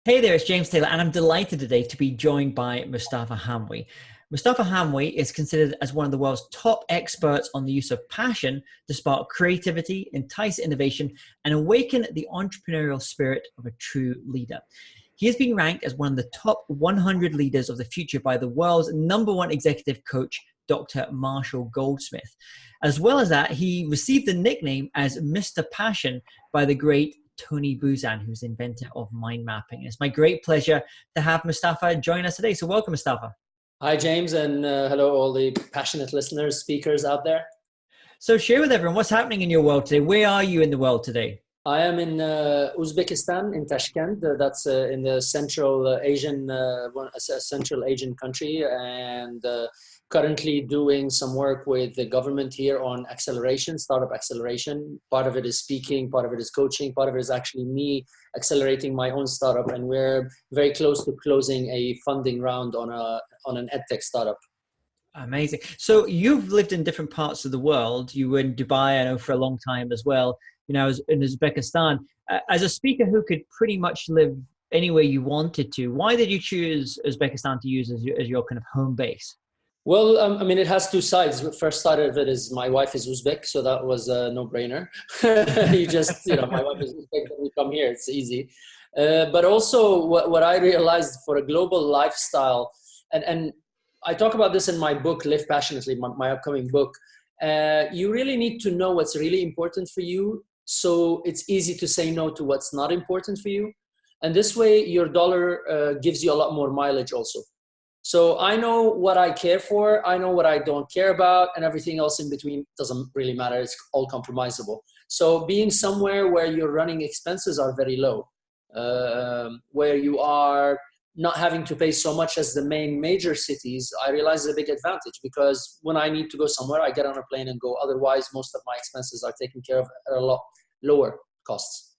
Hey there, it's James Taylor, and I'm delighted today to be joined by Moustafa Hamwi. Moustafa Hamwi is considered as one of the world's top experts on the use of passion to spark creativity, entice innovation, and awaken the entrepreneurial spirit of a true leader. He has been ranked as one of the top 100 leaders of the future by the world's #1 executive coach, Dr. Marshall Goldsmith. As well as that, he received the nickname as Mr. Passion by the great Tony Buzan, who's the inventor of mind mapping. It's my great pleasure to have Moustafa join us today. So welcome, Moustafa. Hi, James, and hello, all the passionate listeners, speakers out there. So share with everyone what's happening in your world today. Where are you in the world today? I am in Uzbekistan, in Tashkent. That's in the Central Asian country, and currently doing some work with the government here on acceleration, startup acceleration. Part of it is speaking, part of it is coaching, part of it is actually me accelerating my own startup, and we're very close to closing a funding round on an edtech startup. Amazing. So you've lived in different parts of the world. You were in Dubai, I know, for a long time as well. You know, I was in Uzbekistan. As a speaker who could pretty much live anywhere you wanted to, why did you choose Uzbekistan to use as your kind of home base? Well, I mean, it has two sides. The first side of it is my wife is Uzbek, so that was a no-brainer. My wife is Uzbek, then we come here, it's easy. But also what I realized for a global lifestyle, and I talk about this in my book, Live Passionately, my upcoming book, you really need to know what's really important for you, so it's easy to say no to what's not important for you. And this way, your dollar gives you a lot more mileage also. So I know what I care for, I know what I don't care about, and everything else in between doesn't really matter. It's all compromisable. So being somewhere where your running expenses are very low, where you are not having to pay so much as the major cities, I realize is a big advantage, because when I need to go somewhere, I get on a plane and go. Otherwise, most of my expenses are taken care of at a lot lower costs.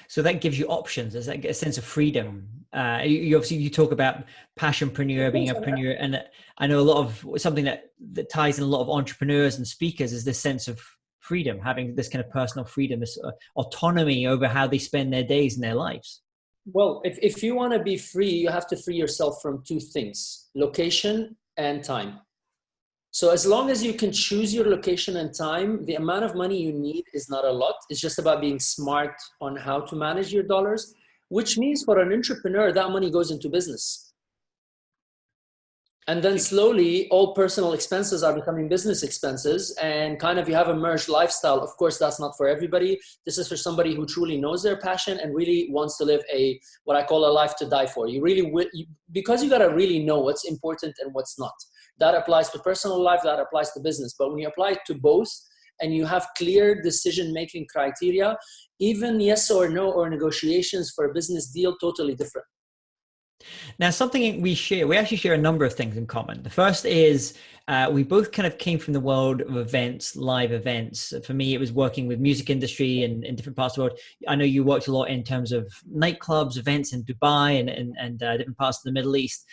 So that gives you options. Does that get a sense of freedom? You obviously, you talk about passionpreneur, being a preneur, and I know a lot of something that ties in a lot of entrepreneurs and speakers is this sense of freedom, having this kind of personal freedom, this autonomy over how they spend their days and their lives. Well, if you want to be free, you have to free yourself from two things: location and time. So as long as you can choose your location and time, the amount of money you need is not a lot. It's just about being smart on how to manage your dollars, which means for an entrepreneur, that money goes into business. And then slowly, all personal expenses are becoming business expenses, and kind of you have a merged lifestyle. Of course, that's not for everybody. This is for somebody who truly knows their passion and really wants to live what I call a life to die for. You really will, because you got to really know what's important and what's not. That applies to personal life, that applies to business. But when you apply it to both and you have clear decision-making criteria, even yes or no or negotiations for a business deal, totally different. Now, something we actually share a number of things in common. The first is we both kind of came from the world of events, live events. For me, it was working with music industry and in different parts of the world. I know you worked a lot in terms of nightclubs, events in Dubai and different parts of the Middle East.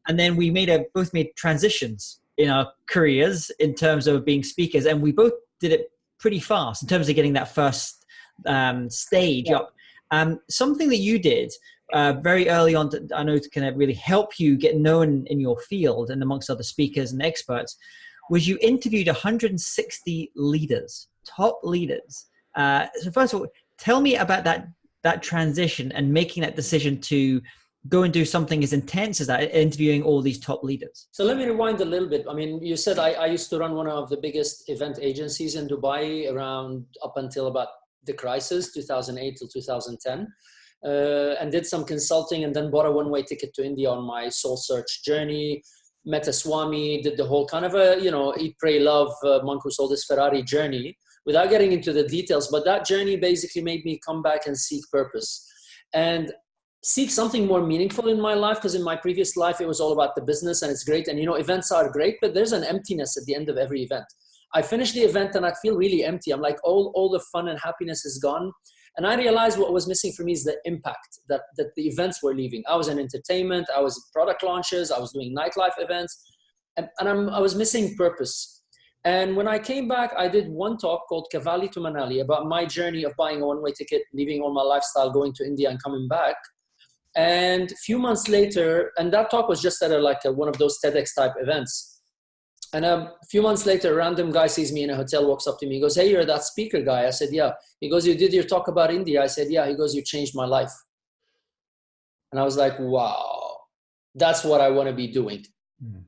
And then we both made transitions in our careers in terms of being speakers. And we both did it pretty fast in terms of getting that first stage up. Something that you did very early on, I know to kind of really help you get known in your field and amongst other speakers and experts, was you interviewed 160 leaders, top leaders. So first of all, tell me about that transition and making that decision to go and do something as intense as that, interviewing all these top leaders. So let me rewind a little bit. I mean, you said I used to run one of the biggest event agencies in Dubai up until about the crisis, 2008 till 2010. And did some consulting, and then bought a one-way ticket to India on my soul search journey. Met a Swami, did the whole kind of eat, pray, love, monk who sold his Ferrari journey, without getting into the details. But that journey basically made me come back and seek purpose and seek something more meaningful in my life, because in my previous life, it was all about the business, and it's great. And, events are great, but there's an emptiness at the end of every event. I finish the event and I feel really empty. I'm like, all the fun and happiness is gone. And I realized what was missing for me is the impact that the events were leaving. I was in entertainment, I was in product launches, I was doing nightlife events, and I was missing purpose. And when I came back, I did one talk called Cavalli to Manali about my journey of buying a one-way ticket, leaving all my lifestyle, going to India and coming back. And a few months later, and that talk was just at one of those TEDx type events. And a few months later, a random guy sees me in a hotel, walks up to me. He goes, "Hey, you're that speaker guy." I said, "Yeah." He goes, "You did your talk about India?" I said, "Yeah." He goes, "You changed my life." And I was like, wow, that's what I want to be doing. Mm.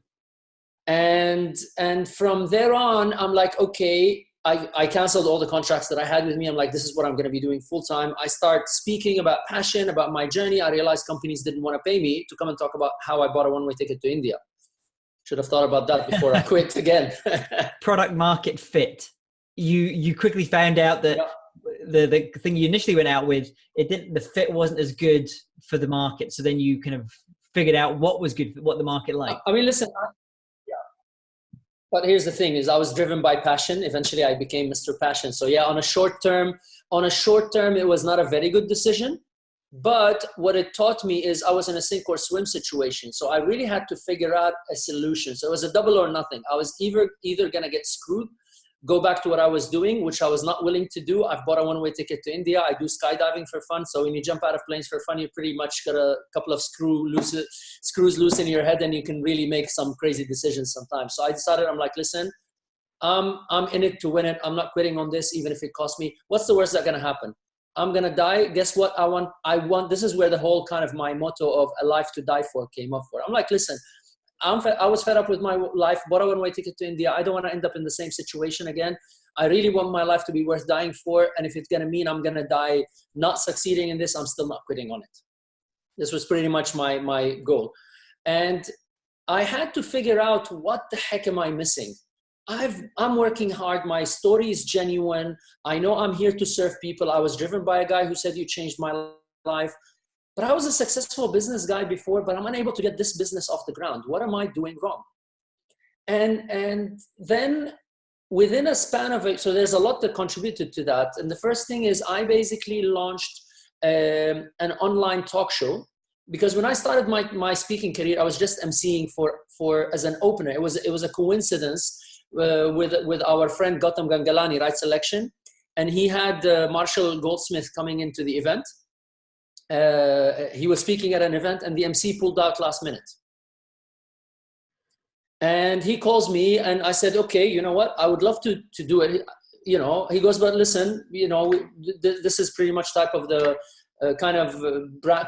And from there on, I'm like, okay, I canceled all the contracts that I had with me. I'm like, this is what I'm going to be doing full time. I start speaking about passion, about my journey. I realized companies didn't want to pay me to come and talk about how I bought a one-way ticket to India. Should have thought about that before I quit again. Product market fit. You quickly found out that the thing you initially went out with, the fit wasn't as good for the market. So then you kind of figured out what was good, what the market liked. I mean, listen, but here's the thing is I was driven by passion. Eventually I became Mr. Passion. So yeah, on a short term, it was not a very good decision. But what it taught me is I was in a sink or swim situation. So I really had to figure out a solution. So it was a double or nothing. I was either going to get screwed, go back to what I was doing, which I was not willing to do. I've bought a one-way ticket to India. I do skydiving for fun. So when you jump out of planes for fun, you pretty much got a couple of screws loose in your head, and you can really make some crazy decisions sometimes. So I decided, I'm like, listen, I'm in it to win it. I'm not quitting on this, even if it costs me. What's the worst that's going to happen? I'm going to die. Guess what? I want, this is where the whole kind of my motto of a life to die for came up for. I'm like, listen, I was fed up with my life, bought a one-way ticket to India. I don't want to end up in the same situation again. I really want my life to be worth dying for. And if it's going to mean I'm going to die not succeeding in this, I'm still not quitting on it. This was pretty much my goal. And I had to figure out, what the heck am I missing? I'm working hard. My story is genuine. I know I'm here to serve people. I was driven by a guy who said, "You changed my life." But I was a successful business guy before, but I'm unable to get this business off the ground. What am I doing wrong? And then within a span of it, so there's a lot that contributed to that. And the first thing is I basically launched an online talk show, because when I started my speaking career, I was just emceeing for as an opener. It was a coincidence with our friend Gautam Gangalani, Right Selection, and he had Marshall Goldsmith coming into the event. He was speaking at an event, and the MC pulled out last minute. And he calls me, and I said, okay, you know what? I would love to do it. You know, he goes, but listen, you know, this is pretty much type of the kind of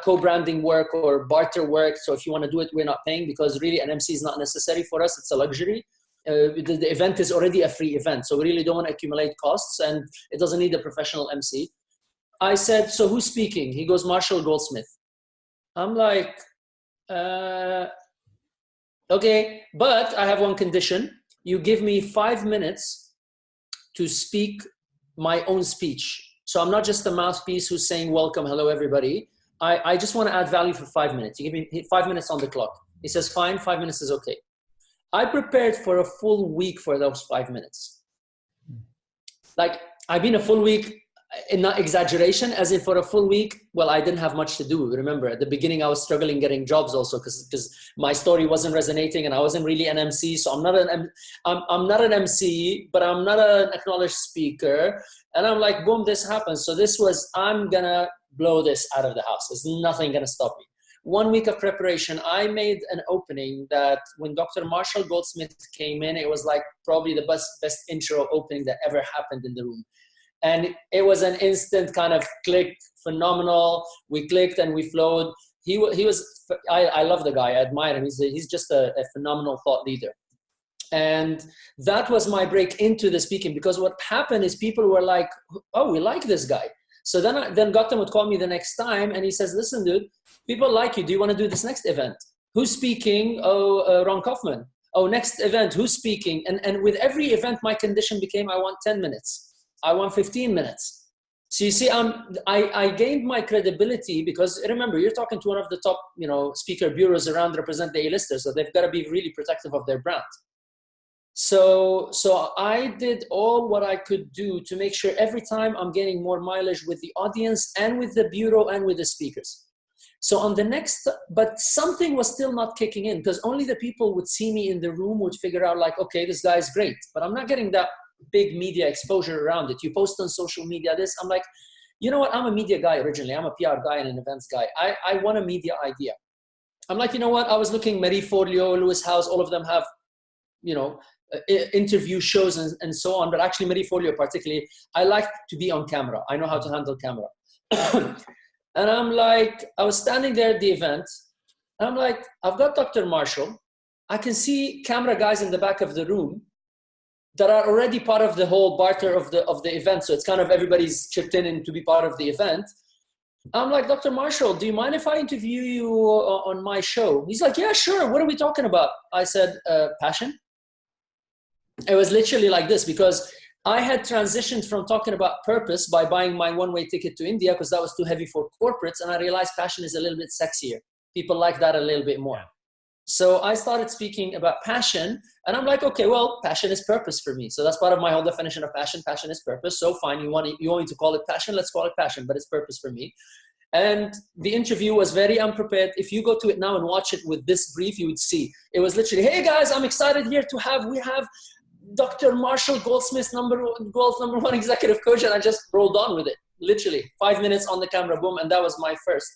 co-branding work or barter work. So if you want to do it, we're not paying, because really an MC is not necessary for us. It's a luxury. The event is already a free event. So we really don't want to accumulate costs, and it doesn't need a professional MC. I said, so who's speaking? He goes, Marshall Goldsmith. I'm like, okay, but I have one condition. You give me 5 minutes to speak my own speech. So I'm not just a mouthpiece who's saying, welcome, hello, everybody. I just want to add value for 5 minutes. You give me 5 minutes on the clock. He says, fine, 5 minutes is okay. I prepared for a full week for those 5 minutes. Like, I've been a full week, in not exaggeration, as in for a full week, well, I didn't have much to do. Remember, at the beginning, I was struggling getting jobs also because my story wasn't resonating, and I wasn't really an MC. So I'm not an MC, but I'm not an acknowledged speaker. And I'm like, boom, this happens. So this was, I'm going to blow this out of the house. There's nothing going to stop me. 1 week of preparation, I made an opening that when Dr. Marshall Goldsmith came in, it was like probably the best intro opening that ever happened in the room. And it was an instant kind of click, phenomenal. We clicked and we flowed. I love the guy. I admire him. He's just a phenomenal thought leader. And that was my break into the speaking, because what happened is people were like, oh, we like this guy. So then Gautam would call me the next time, and he says, listen, dude, people like you. Do you want to do this next event? Who's speaking? Oh, Ron Kaufman. Oh, next event, who's speaking? And with every event, my condition became, I want 10 minutes. I want 15 minutes. So you see, I gained my credibility, because remember, you're talking to one of the top, speaker bureaus around, represent the A-listers, so they've got to be really protective of their brand. So I did all what I could do to make sure every time I'm getting more mileage with the audience and with the bureau and with the speakers. So on the next, but something was still not kicking in, because only the people would see me in the room would figure out like, okay, this guy's great, but I'm not getting that big media exposure around it. You post on social media this, I'm like, you know what? I'm a media guy originally. I'm a PR guy and an events guy. I want a media idea. I'm like, you know what? I was looking, Marie Forleo, Lewis House, all of them have, you know, interview shows and so on. But actually, Marie Forleo particularly, I like to be on camera. I know how to handle camera. And I'm like, I was standing there at the event. And I'm like, I've got Dr. Marshall. I can see camera guys in the back of the room that are already part of the whole barter of the event. So it's kind of everybody's chipped in to be part of the event. I'm like, Dr. Marshall, do you mind if I interview you on my show? He's like, yeah, sure. What are we talking about? I said, passion. It was literally like this, because I had transitioned from talking about purpose by buying my one-way ticket to India because that was too heavy for corporates. And I realized passion is a little bit sexier. People like that a little bit more. So I started speaking about passion, and I'm like, okay, well, passion is purpose for me. So that's part of my whole definition of passion. Passion is purpose. So fine, you want me to call it passion? Let's call it passion, but it's purpose for me. And the interview was very unprepared. If you go to it now and watch it with this brief, you would see it was literally, hey guys, I'm excited here we have Dr. Marshall Goldsmith, number one executive coach, and I just rolled on with it. Literally 5 minutes on the camera, boom, and that was my first.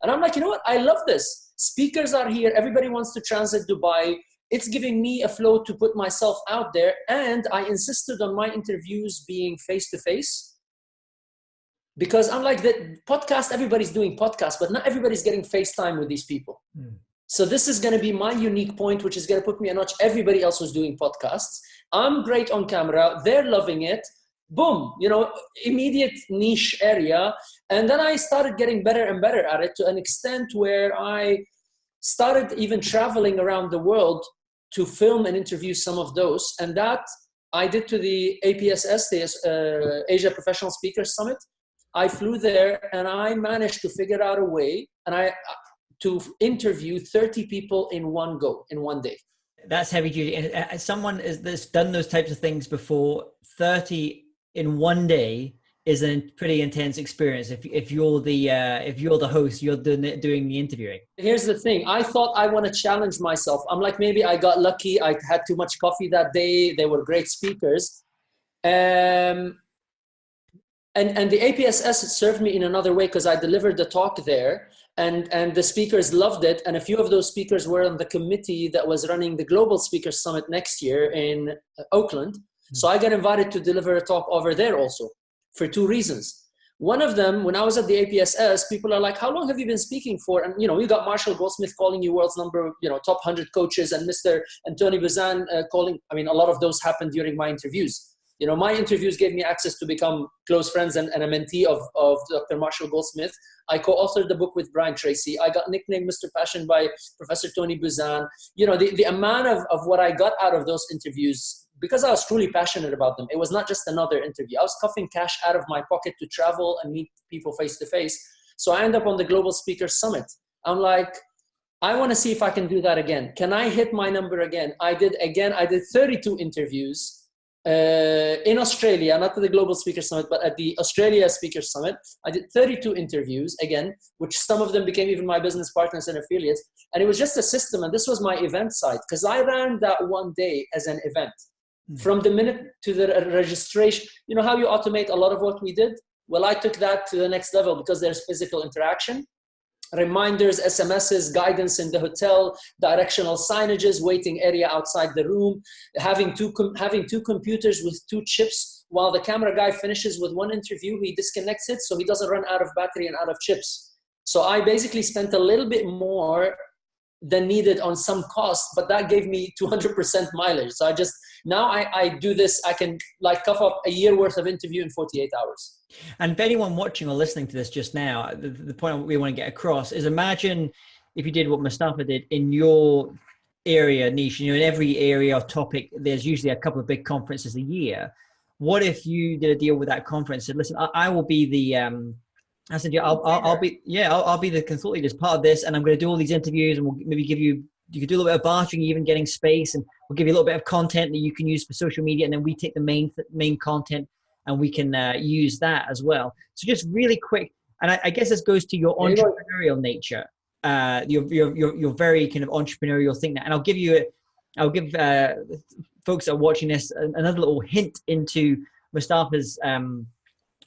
And I'm like, you know what? I love this. Speakers are here. Everybody wants to transit Dubai. It's giving me a flow to put myself out there. And I insisted on my interviews being face-to-face, because I'm like, the podcast, everybody's doing podcasts, but not everybody's getting FaceTime with these people. So this is going to be my unique point, which is going to put me a notch. Everybody else was doing podcasts. I'm great on camera. They're loving it. Boom, you know, immediate niche area. And then I started getting better and better at it, to an extent where I started even traveling around the world to film and interview some of those. And that I did to the APSS, the Asia Professional Speakers Summit. I flew there and I managed to figure out a way to interview 30 people in one go, in one day. That's heavy duty. And as someone that's done those types of things before, 30 in one day is a pretty intense experience. If you're the host, you're doing the interviewing. Here's the thing. I thought I want to challenge myself. I'm like, maybe I got lucky. I had too much coffee that day. They were great speakers. And the APSS served me in another way, because I delivered the talk there, and the speakers loved it. And a few of those speakers were on the committee that was running the Global Speakers Summit next year in Oakland. So I got invited to deliver a talk over there also, for two reasons. One of them, when I was at the APSS, people are like, how long have you been speaking for? And, you know, you got Marshall Goldsmith calling you world's top 100 coaches, and Tony Buzan calling. I mean, a lot of those happened during my interviews. You know, my interviews gave me access to become close friends and a mentee of Dr. Marshall Goldsmith. I co-authored the book with Brian Tracey. I got nicknamed Mr. Passion by Professor Tony Buzan. You know, the amount of what I got out of those interviews, because I was truly passionate about them. It was not just another interview. I was cuffing cash out of my pocket to travel and meet people face to face. So I end up on the Global Speakers Summit. I'm like, I want to see if I can do that again. Can I hit my number again? I did 32 interviews. In Australia, not at the Global Speaker Summit, but at the Australia Speaker Summit. I did 32 interviews again, which some of them became even my business partners and affiliates. And it was just a system. And this was my event site, because I ran that one day as an event. From the minute to the registration, you know how you automate a lot of what we did? Well, I took that to the next level, because there's physical interaction. Reminders, SMSs, guidance in the hotel, directional signages, waiting area outside the room, having two computers with two chips. While the camera guy finishes with one interview, he disconnects it so he doesn't run out of battery and out of chips. So I basically spent a little bit more than needed on some cost, but that gave me 200% mileage. So now I do this, I can like cough up a year worth of interview in 48 hours. And for anyone watching or listening to this just now, the point we want to get across is, imagine if you did what Moustafa did in your area niche. You know, in every area or topic, there's usually a couple of big conferences a year. What if you did a deal with that conference and said, listen, I will be the, I said, yeah, I'll be the consultant as part of this, and I'm going to do all these interviews, and we'll maybe give you could do a little bit of bartering, even getting space, and we'll give you a little bit of content that you can use for social media, and then we take the main content and we can use that as well. So just really quick, and I guess this goes to your entrepreneurial nature, your very kind of entrepreneurial thing. And I'll give folks that are watching this another little hint into Moustafa's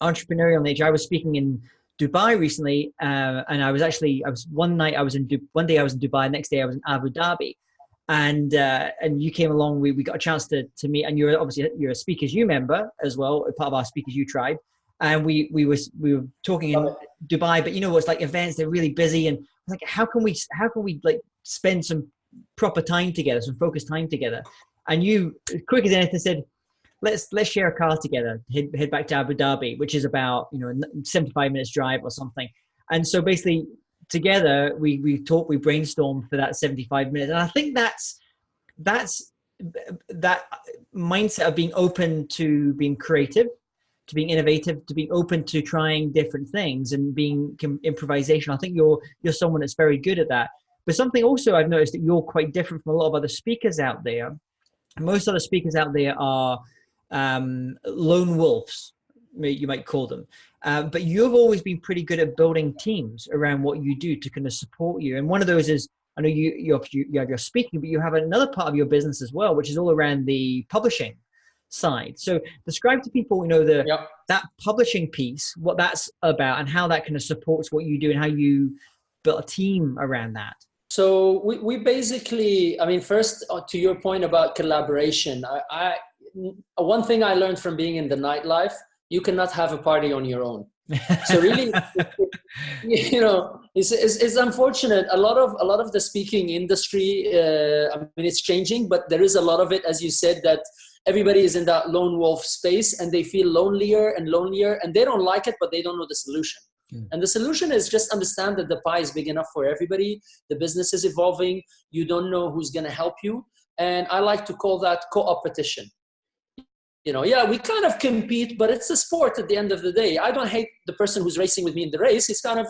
entrepreneurial nature. I was speaking in Dubai recently, and I was one day I was in Dubai, next day I was in Abu Dhabi, and you came along. We got a chance to meet, and you're a Speakers U member as well, part of our Speakers U tribe, and we were talking in Dubai. But you know what's like events, they're really busy, and like how can we like spend some proper time together, some focused time together? And you, quick as anything, said, let's share a car together, head back to Abu Dhabi, which is about 75 minutes drive or something. And so basically together we talked, we brainstormed for that 75 minutes. And I think that's that mindset of being open to being creative, to being innovative, to being open to trying different things and being improvisation. I think you're someone that's very good at that. But something also I've noticed that you're quite different from a lot of other speakers out there. Most other speakers out there are lone wolves, you might call them. But you've always been pretty good at building teams around what you do to kind of support you. And one of those is, I know you have your speaking, but you have another part of your business as well, which is all around the publishing side. So describe to people, that publishing piece, what that's about and how that kind of supports what you do and how you built a team around that. So we basically, I mean, first to your point about collaboration, one thing I learned from being in the nightlife, you cannot have a party on your own. So really, it's unfortunate. A lot of the speaking industry, I mean, it's changing, but there is a lot of it, as you said, that everybody is in that lone wolf space and they feel lonelier and lonelier and they don't like it, but they don't know the solution. And the solution is just understand that the pie is big enough for everybody. The business is evolving. You don't know who's going to help you. And I like to call that co-opetition. We kind of compete, but it's a sport at the end of the day. I don't hate the person who's racing with me in the race. It's kind of,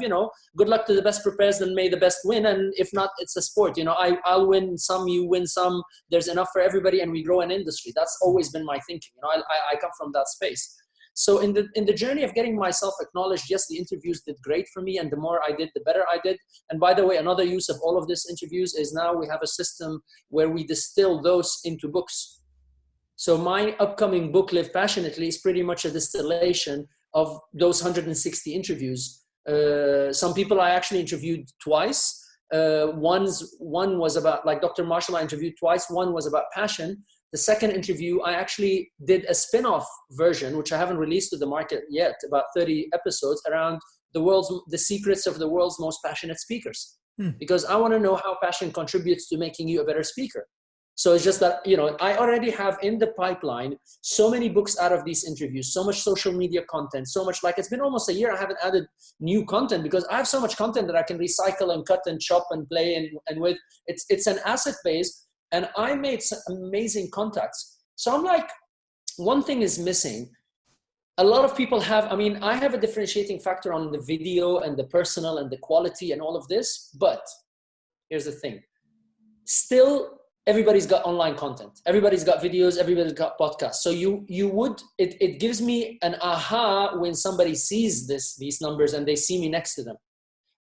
good luck to the best prepared and may the best win. And if not, it's a sport. I'll win some, you win some. There's enough for everybody and we grow an industry. That's always been my thinking. I come from that space. So in the journey of getting myself acknowledged, yes, the interviews did great for me. And the more I did, the better I did. And by the way, another use of all of this interviews is now we have a system where we distill those into books. So my upcoming book, Live Passionately, is pretty much a distillation of those 160 interviews. Some people I actually interviewed twice. One was about, like Dr. Marshall, I interviewed twice. One was about passion. The second interview, I actually did a spin-off version, which I haven't released to the market yet, about 30 episodes around the secrets of the world's most passionate speakers. Because I want to know how passion contributes to making you a better speaker. So it's just that, I already have in the pipeline so many books out of these interviews, so much social media content, so much, like it's been almost a year I haven't added new content because I have so much content that I can recycle and cut and chop and play and with. It's an asset base. And I made some amazing contacts. So I'm like, one thing is missing. A lot of people have, I have a differentiating factor on the video and the personal and the quality and all of this. But here's the thing. Still, everybody's got online content. Everybody's got videos. Everybody's got podcasts. So it gives me an aha when somebody sees these numbers and they see me next to them.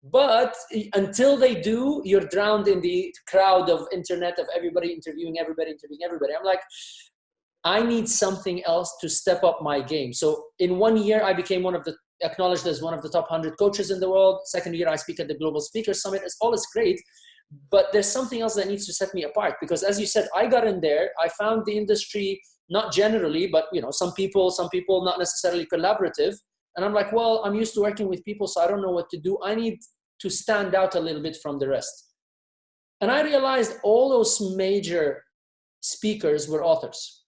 But until they do, you're drowned in the crowd of internet of everybody interviewing everybody. I'm like, I need something else to step up my game. So in 1 year, I became acknowledged as one of the top 100 coaches in the world. Second year, I speak at the Global Speakers Summit. It's all great, but there's something else that needs to set me apart. Because as you said, I got in there, I found the industry, not generally, but some people not necessarily collaborative. And I'm like, well, I'm used to working with people, so I don't know what to do. I need to stand out a little bit from the rest. And I realized all those major speakers were authors.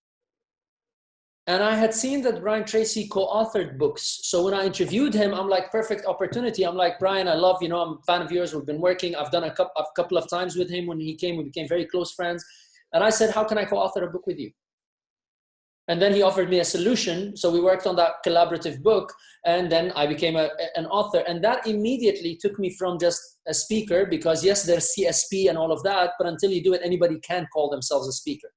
And I had seen that Brian Tracey co-authored books. So when I interviewed him, I'm like, perfect opportunity. I'm like, Brian, I love, I'm a fan of yours. We've been working. I've done a couple of times with him when he came. We became very close friends. And I said, how can I co-author a book with you? And then he offered me a solution. So we worked on that collaborative book. And then I became an author. And that immediately took me from just a speaker, because yes, there's CSP and all of that. But until you do it, anybody can call themselves a speaker.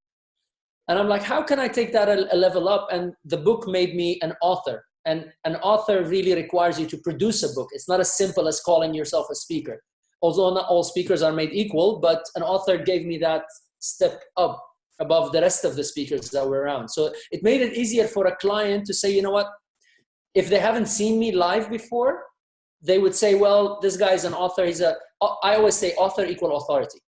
And I'm like, how can I take that a level up? And the book made me an author. And an author really requires you to produce a book. It's not as simple as calling yourself a speaker. Although not all speakers are made equal, but an author gave me that step up above the rest of the speakers that were around. So it made it easier for a client to say, you know what, if they haven't seen me live before, they would say, well, this guy's an author. I always say author equal authority.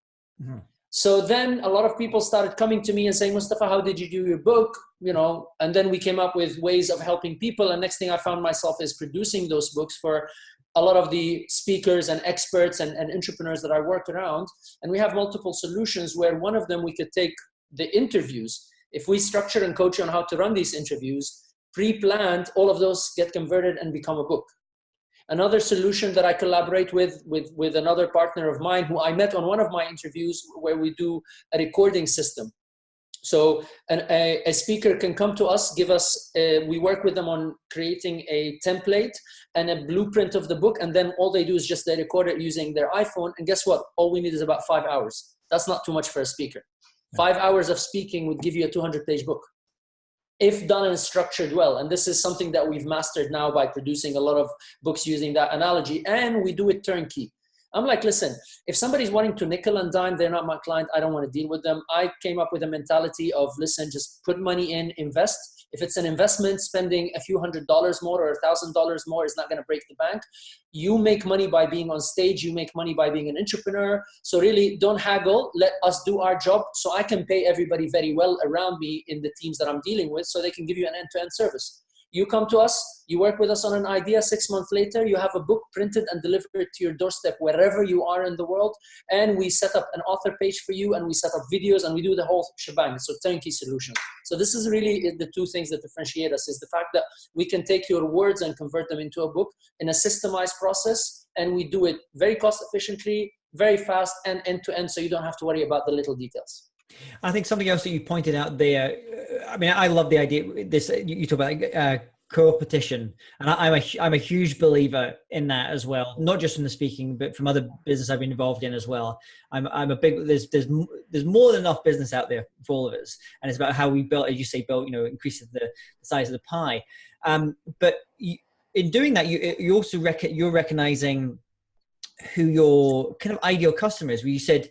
Mm-hmm. So then a lot of people started coming to me and saying, Moustafa, how did you do your book? You know, and then we came up with ways of helping people. And next thing I found myself is producing those books for a lot of the speakers and experts and entrepreneurs that I work around. And we have multiple solutions where one of them, we could take the interviews. If we structure and coach you on how to run these interviews, pre-planned, all of those get converted and become a book. Another solution that I collaborate with another partner of mine who I met on one of my interviews, where we do a recording system. So a speaker can come to us, we work with them on creating a template and a blueprint of the book. And then all they do is just they record it using their iPhone. And guess what? All we need is about 5 hours. That's not too much for a speaker. 5 hours of speaking would give you a 200-page book, if done and structured well. And this is something that we've mastered now by producing a lot of books using that analogy, and we do it turnkey. I'm like, listen, if somebody's wanting to nickel and dime, they're not my client, I don't want to deal with them. I came up with a mentality of, listen, just put money in, invest. If it's an investment, spending a few $100s more or $1,000 more is not going to break the bank. You make money by being on stage. You make money by being an entrepreneur. So really don't haggle. Let us do our job so I can pay everybody very well around me in the teams that I'm dealing with, so they can give you an end-to-end service. You come to us, you work with us on an idea, 6 months later, you have a book printed and delivered to your doorstep wherever you are in the world. And we set up an author page for you, and we set up videos, and we do the whole shebang. So turnkey solution. So this is really the two things that differentiate us, is the fact that we can take your words and convert them into a book in a systemized process. And we do it very cost efficiently, very fast, and end to end. So you don't have to worry about the little details. I think something else that you pointed out there, I mean, I love the idea, this, you talk about co-opetition, and I'm a huge believer in that as well, not just from the speaking, but from other business I've been involved in as well. I'm a big, there's more than enough business out there for all of us, and it's about how we built, as you say, increases the size of the pie. But in doing that, you also you're recognizing who your kind of ideal customer is, where you said,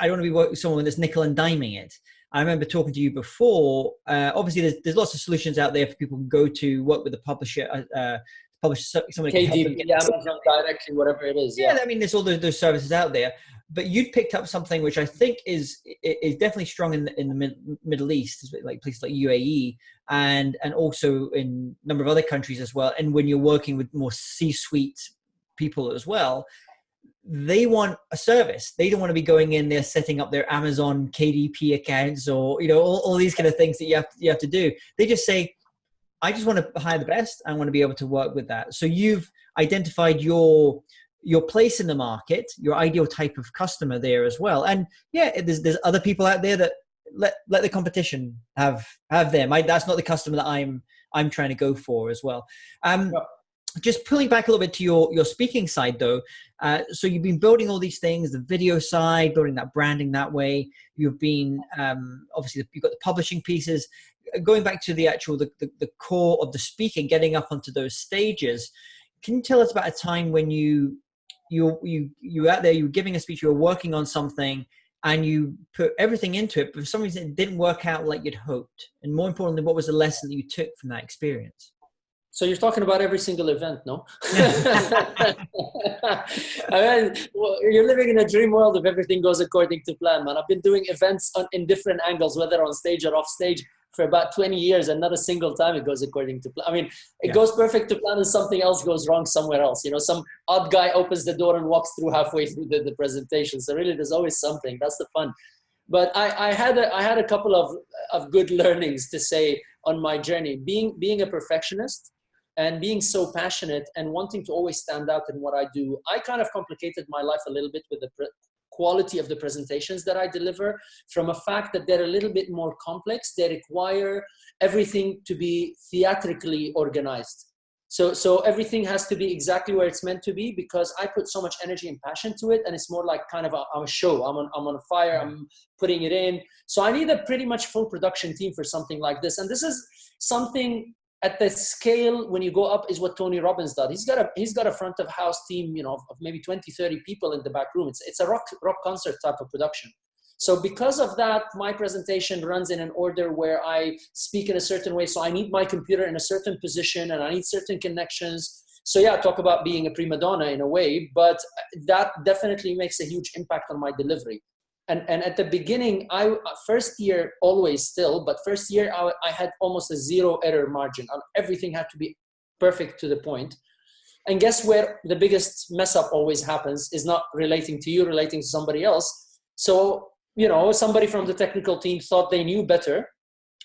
I don't want to be working with someone that's nickel and diming it. I remember talking to you before. Obviously, there's lots of solutions out there for people to go to work with the publisher, somebody can help them get Amazon directly, whatever it is. Yeah, I mean, there's all those services out there. But you'd picked up something which I think is definitely strong in the Middle East, like places like UAE, and also in a number of other countries as well. And when you're working with more C-suite people as well, they want a service. They don't want to be going in there setting up their Amazon KDP accounts or, all these kind of things that you have to do. They just say, I just want to hire the best. I want to be able to work with that. So you've identified your place in the market, your ideal type of customer there as well. And yeah, there's other people out there that let the competition have them. That's not the customer that I'm trying to go for as well. Just pulling back a little bit to your speaking side though. So you've been building all these things, the video side, building that branding that way. You've been, obviously you've got the publishing pieces, going back to the core of the speaking, getting up onto those stages. Can you tell us about a time when you out there, you were giving a speech, you were working on something and you put everything into it, but for some reason it didn't work out like you'd hoped? And more importantly, what was the lesson that you took from that experience? So you're talking about every single event, no? I mean, you're living in a dream world if everything goes according to plan, man. I've been doing events in different angles, whether on stage or off stage, for about 20 years, and not a single time it goes according to plan. I mean, it goes perfect to plan and something else goes wrong somewhere else. Some odd guy opens the door and walks through halfway through the presentation. So really, there's always something. That's the fun. But I had a couple of good learnings to say on my journey. Being a perfectionist and being so passionate and wanting to always stand out in what I do, I kind of complicated my life a little bit with the quality of the presentations that I deliver, from a fact that they're a little bit more complex. They require everything to be theatrically organized. So everything has to be exactly where it's meant to be, because I put so much energy and passion to it, and it's more like kind of a show. I'm on fire, I'm putting it in. So I need a pretty much full production team for something like this. And this is something at the scale, when you go up, is what Tony Robbins does. He's got a front of house team, of maybe 20, 30 people in the back room. It's a rock concert type of production. So because of that, my presentation runs in an order where I speak in a certain way. So I need my computer in a certain position and I need certain connections. So yeah, talk about being a prima donna in a way, but that definitely makes a huge impact on my delivery. And at the beginning, first year always still, but first year I had almost a 0 error margin. Everything had to be perfect to the point. And guess where the biggest mess up always happens is not relating to you, relating to somebody else. So, somebody from the technical team thought they knew better.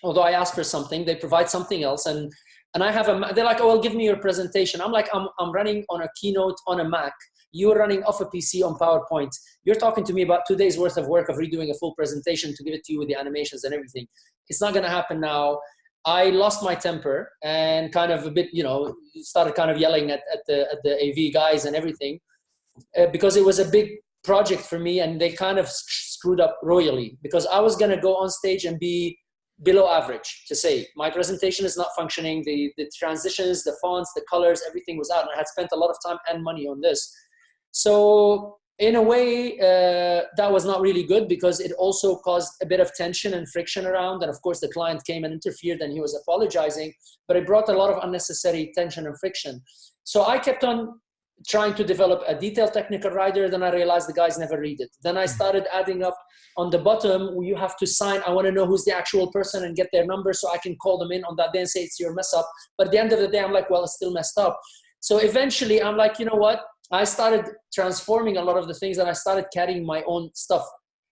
Although I asked for something, they provide something else. And they're like, oh, well, give me your presentation. I'm like, I'm running on a Keynote on a Mac. You're running off a PC on PowerPoint. You're talking to me about 2 days worth of work of redoing a full presentation to give it to you with the animations and everything. It's not going to happen now. I lost my temper and kind of a bit, started kind of yelling at the AV guys and everything because it was a big project for me, and they kind of screwed up royally because I was going to go on stage and be below average, to say my presentation is not functioning. The transitions, the fonts, the colors, everything was out, and I had spent a lot of time and money on this. So in a way, that was not really good because it also caused a bit of tension and friction around. And of course, the client came and interfered and he was apologizing, but it brought a lot of unnecessary tension and friction. So I kept on trying to develop a detailed technical writer. Then I realized the guys never read it. Then I started adding up on the bottom, you have to sign. I want to know who's the actual person and get their number so I can call them in on that day and say it's your mess up. But at the end of the day, I'm like, well, it's still messed up. So eventually I'm like, you know what? I started transforming a lot of the things and I started carrying my own stuff.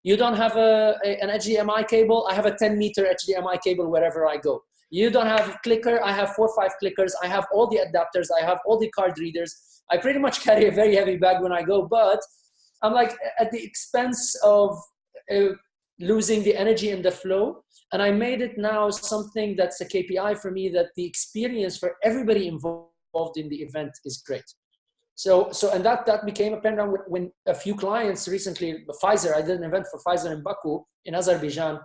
You don't have an HDMI cable? I have a 10-meter HDMI cable wherever I go. You don't have a clicker? I have 4 or 5 clickers. I have all the adapters. I have all the card readers. I pretty much carry a very heavy bag when I go, but I'm like at the expense of losing the energy and the flow. And I made it now something that's a KPI for me, that the experience for everybody involved in the event is great. So and that became apparent when a few clients recently, Pfizer, I did an event for Pfizer in Baku in Azerbaijan,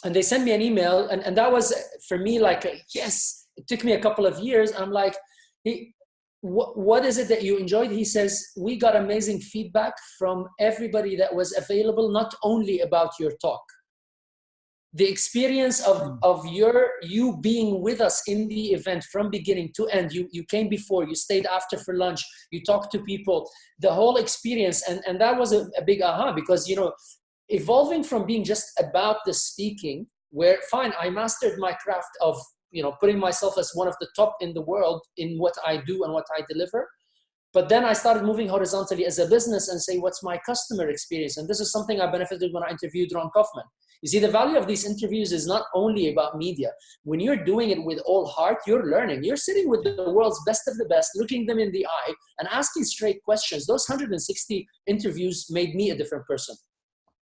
and they sent me an email, and that was for me like, yes, it took me a couple of years. I'm like, what is it that you enjoyed? He says, we got amazing feedback from everybody that was available, not only about your talk. The experience of you being with us in the event from beginning to end. You came before, you stayed after for lunch, you talked to people, the whole experience. And that was a big aha, because, evolving from being just about the speaking, where fine, I mastered my craft of, putting myself as one of the top in the world in what I do and what I deliver. But then I started moving horizontally as a business and say, what's my customer experience? And this is something I benefited when I interviewed Ron Kaufman. You see, the value of these interviews is not only about media. When you're doing it with all heart, you're learning. You're sitting with the world's best of the best, looking them in the eye and asking straight questions. Those 160 interviews made me a different person.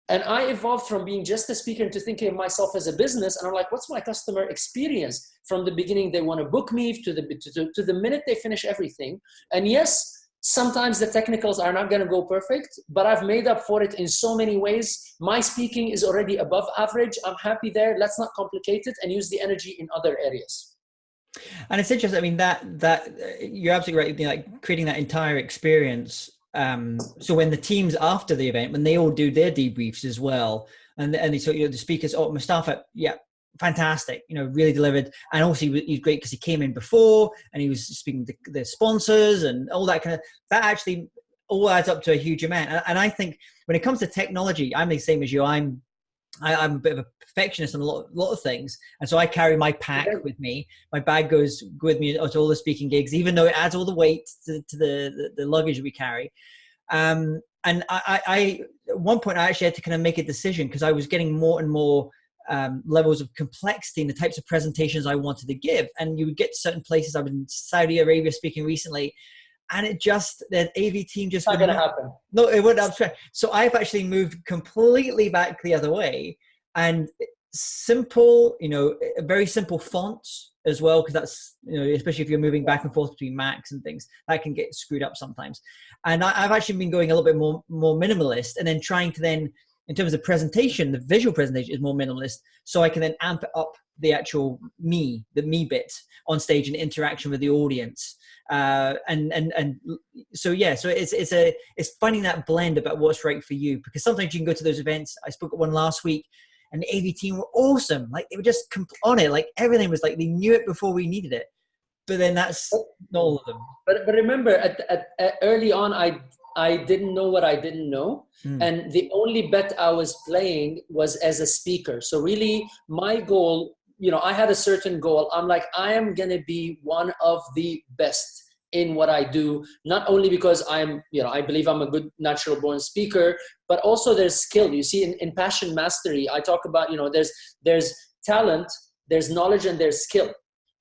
And I evolved from being just a speaker into thinking of myself as a business. And I'm like, what's my customer experience? From the beginning, they want to book me to the minute they finish everything. And yes, sometimes the technicals are not going to go perfect, but I've made up for it in so many ways. My speaking is already above average. I'm happy there. Let's not complicate it and use the energy in other areas. And it's interesting. I mean, that you're absolutely right. Like creating that entire experience. So when the teams after the event, when they all do their debriefs as well, and so the speakers, oh, Moustafa, yeah, fantastic, really delivered. And also he was great because he came in before and he was speaking to the sponsors and all that that actually all adds up to a huge amount. And I think when it comes to technology, I'm the same as you. I'm a bit of a perfectionist on a lot of things. And so I carry my pack with me. My bag goes with me to all the speaking gigs, even though it adds all the weight to the luggage we carry. And I at one point I actually had to kind of make a decision because I was getting more and more levels of complexity in the types of presentations I wanted to give. And you would get to certain places. I was in Saudi Arabia speaking recently, and the AV team just not going to happen. No, it wouldn't. So I've actually moved completely back the other way, and simple, very simple fonts as well, because that's, especially if you're moving back and forth between Macs and things, that can get screwed up sometimes. And I've actually been going a little bit more minimalist, and then trying to then, in terms of presentation, the visual presentation is more minimalist, so I can then amp up the actual the me bit on stage and interaction with the audience. And so yeah, so it's finding that blend about what's right for you, because sometimes you can go to those events. I spoke at one last week, and the AV team were awesome. Like they were just on it. Like everything was like they knew it before we needed it. But then that's not all of them. But remember, at early on, I didn't know what I didn't know. And the only bet I was playing was as a speaker. So really my goal, I had a certain goal. I'm like, I am going to be one of the best in what I do, not only because I believe I'm a good natural born speaker, but also there's skill. You see, in Passion Mastery, I talk about, there's talent, there's knowledge, and there's skill.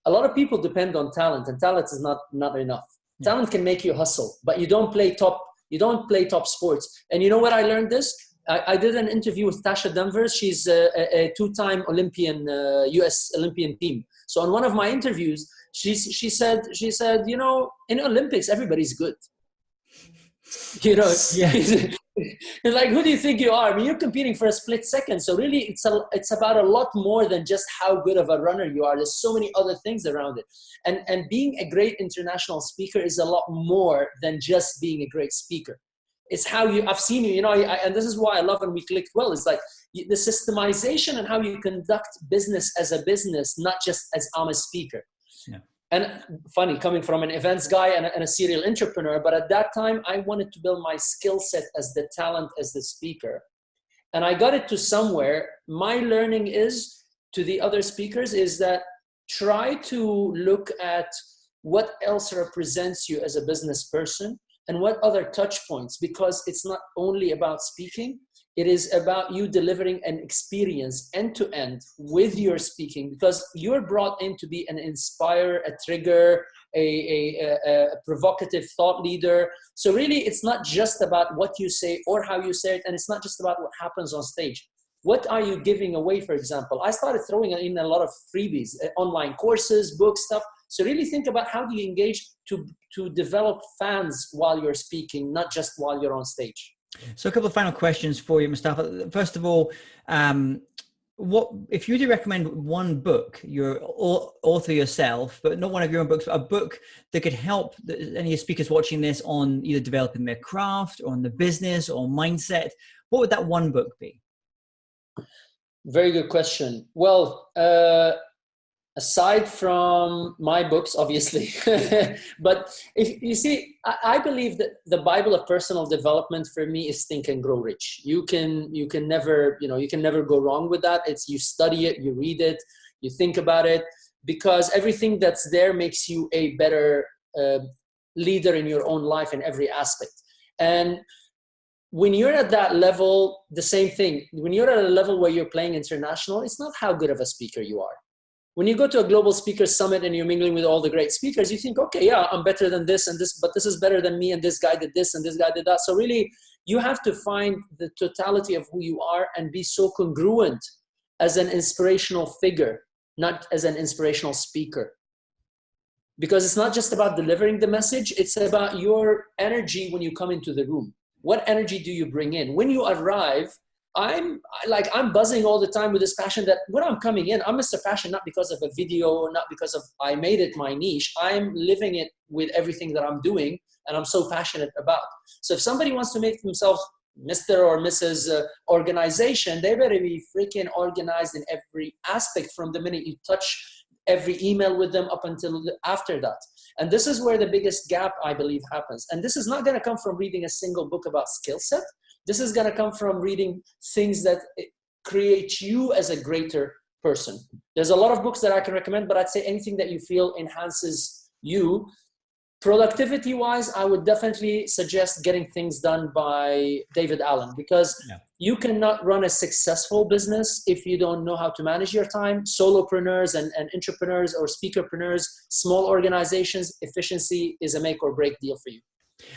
A lot of people depend on talent, and talent is not enough. Talent can make you hustle, but you don't play top sports. And you know what I learned this? I did an interview with Tasha Danvers. She's a two-time Olympian, US Olympian team. So on one of my interviews, she said, in Olympics, everybody's good. Like, who do you think you are? I mean, you're competing for a split second. So really, it's about a lot more than just how good of a runner you are. There's so many other things around it. And being a great international speaker is a lot more than just being a great speaker. It's how I've seen you, and this is why I love when we clicked well. It's like the systemization and how you conduct business as a business, not just as I'm a speaker. Yeah. And funny, coming from an events guy and a serial entrepreneur, but at that time, I wanted to build my skill set as the talent, as the speaker. And I got it to somewhere. My learning is to the other speakers is that try to look at what else represents you as a business person and what other touch points, because it's not only about speaking. It is about you delivering an experience end-to-end with your speaking, because you're brought in to be an inspirer, a trigger, a provocative thought leader. So really, it's not just about what you say or how you say it, and it's not just about what happens on stage. What are you giving away, for example? I started throwing in a lot of freebies, online courses, books, stuff. So really think about how do you engage to develop fans while you're speaking, not just while you're on stage. So a couple of final questions for you, Moustafa. First of all, what if you were to recommend one book, your author yourself, but not one of your own books, but a book that could help any of your speakers watching this on either developing their craft or on the business or mindset, what would that one book be? Very good question. Well, aside from my books, obviously, but if you see, I believe that the Bible of personal development for me is Think and Grow Rich. You can never go wrong with that. It's you study it, you read it, you think about it, because everything that's there makes you a better leader in your own life in every aspect. And when you're at that level, the same thing. When you're at a level where you're playing international, it's not how good of a speaker you are. When you go to a global speakers summit and you're mingling with all the great speakers, you think, okay, yeah, I'm better than this and this, but this is better than me, and this guy did this and this guy did that. So really, you have to find the totality of who you are and be so congruent as an inspirational figure, not as an inspirational speaker. Because it's not just about delivering the message, it's about your energy when you come into the room. What energy do you bring in? When you arrive, I'm buzzing all the time with this passion that when I'm coming in, I'm Mr. Passion, not because of a video, not because of I made it my niche. I'm living it with everything that I'm doing, and I'm so passionate about. So if somebody wants to make themselves Mr. or Mrs. Organization, they better be freaking organized in every aspect from the minute you touch every email with them up until after that. And this is where the biggest gap, I believe, happens. And this is not going to come from reading a single book about skill set. This is going to come from reading things that create you as a greater person. There's a lot of books that I can recommend, but I'd say anything that you feel enhances you. Productivity-wise, I would definitely suggest Getting Things Done by David Allen, because you cannot run a successful business if you don't know how to manage your time. Solopreneurs and entrepreneurs or speakerpreneurs, small organizations, efficiency is a make or break deal for you.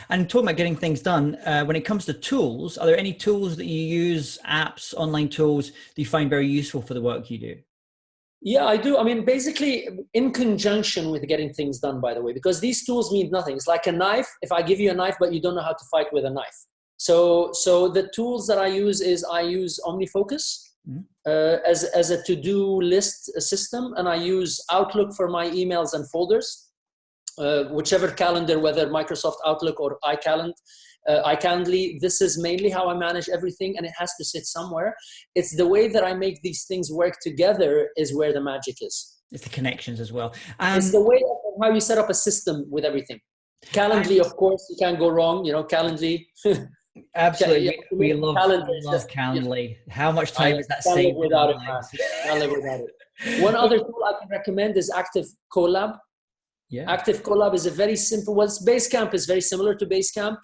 And talking about getting things done, when it comes to tools, are there any tools that you use, apps, online tools that you find very useful for the work you do? Yeah, I do. I mean, basically in conjunction with getting things done, by the way, because these tools mean nothing. It's like a knife. If I give you a knife, but you don't know how to fight with a knife. So the tools that I use Omnifocus as a to-do list system, and I use Outlook for my emails and folders. whichever calendar, whether Microsoft Outlook or iCalendly. This is mainly how I manage everything, and it has to sit somewhere. It's the way that I make these things work together is where the magic is. It's the connections as well. It's the way of how you set up a system with everything. Calendly, of course, you can't go wrong. Calendly. Absolutely, we love Calendly. How much time is that saved? Without it, man. Can't live without it. One other tool I can recommend is Active Collab. Yeah. Active Collab is a very simple one. Basecamp is very similar to Basecamp,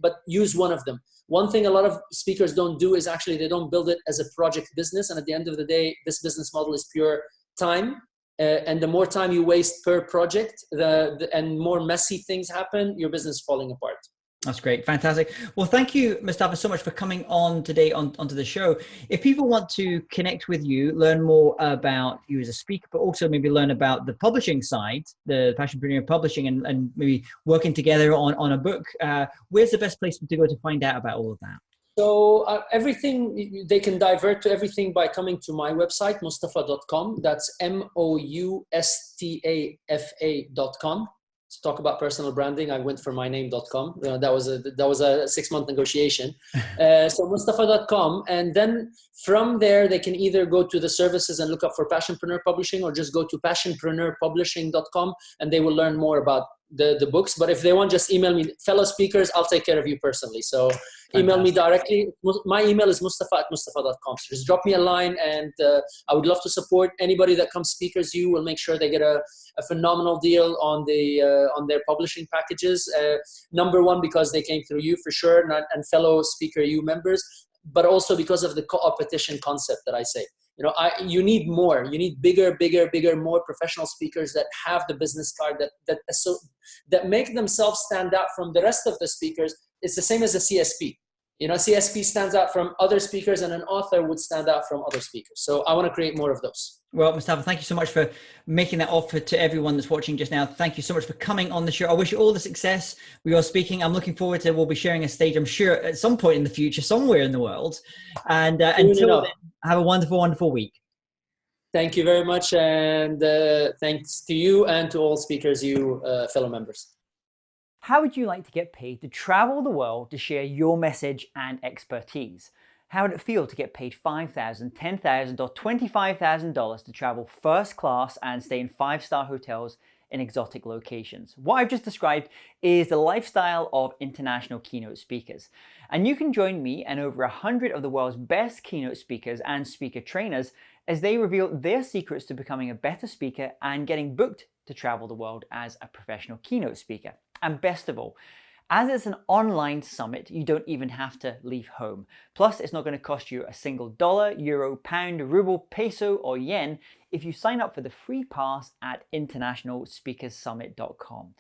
but use one of them. One thing a lot of speakers don't do is actually they don't build it as a project business. And at the end of the day, this business model is pure time. And the more time you waste per project, and more messy things happen, your business is falling apart. That's great. Fantastic. Well, thank you, Moustafa, so much for coming on today onto the show. If people want to connect with you, learn more about you as a speaker, but also maybe learn about the publishing side, the Passionpreneur Publishing, and maybe working together on a book, where's the best place to go to find out about all of that? So everything, they can divert to everything by coming to my website, moustafa.com. That's MOUSTAFA.com. To talk about personal branding, I went for myname.com. That was a 6-month negotiation. So Moustafa.com, and then from there they can either go to the services and look up for Passionpreneur Publishing, or just go to passionpreneurpublishing.com, and they will learn more about the books. But if they want, just email me. Fellow speakers, I'll take care of you personally. So email me directly. My email is mustafa@mustafa.com. So just drop me a line, and I would love to support anybody that comes speakers. You will make sure they get a phenomenal deal on their publishing packages. Number one, because they came through you for sure, and fellow speaker you members, but also because of the co-opetition concept that I say. You need more. You need bigger, more professional speakers that have the business card that make themselves stand out from the rest of the speakers. It's the same as a CSP. CSP stands out from other speakers, and an author would stand out from other speakers. So I want to create more of those. Well, Moustafa, thank you so much for making that offer to everyone that's watching just now. Thank you so much for coming on the show. I wish you all the success with your speaking. I'm looking forward to, we'll be sharing a stage, I'm sure, at some point in the future, somewhere in the world. And until then, have a wonderful, wonderful week. Thank you very much. And thanks to you and to all speakers, you fellow members. How would you like to get paid to travel the world to share your message and expertise? How would it feel to get paid $5,000, $10,000 or $25,000 to travel first class and stay in 5-star hotels in exotic locations? What I've just described is the lifestyle of international keynote speakers. And you can join me and over 100 of the world's best keynote speakers and speaker trainers as they reveal their secrets to becoming a better speaker and getting booked to travel the world as a professional keynote speaker. And best of all, as it's an online summit, you don't even have to leave home. Plus, it's not going to cost you a single dollar, euro, pound, ruble, peso, or yen if you sign up for the free pass at internationalspeakerssummit.com.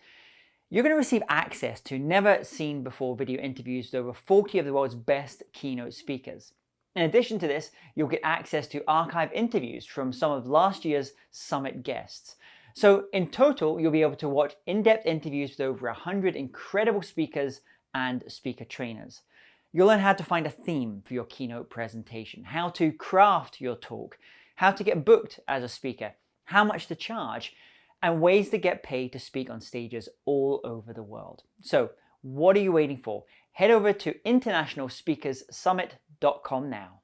You're going to receive access to never seen before video interviews with over 40 of the world's best keynote speakers. In addition to this, you'll get access to archive interviews from some of last year's summit guests. So in total, you'll be able to watch in-depth interviews with over 100 incredible speakers and speaker trainers. You'll learn how to find a theme for your keynote presentation, how to craft your talk, how to get booked as a speaker, how much to charge, and ways to get paid to speak on stages all over the world. So what are you waiting for? Head over to internationalspeakerssummit.com now.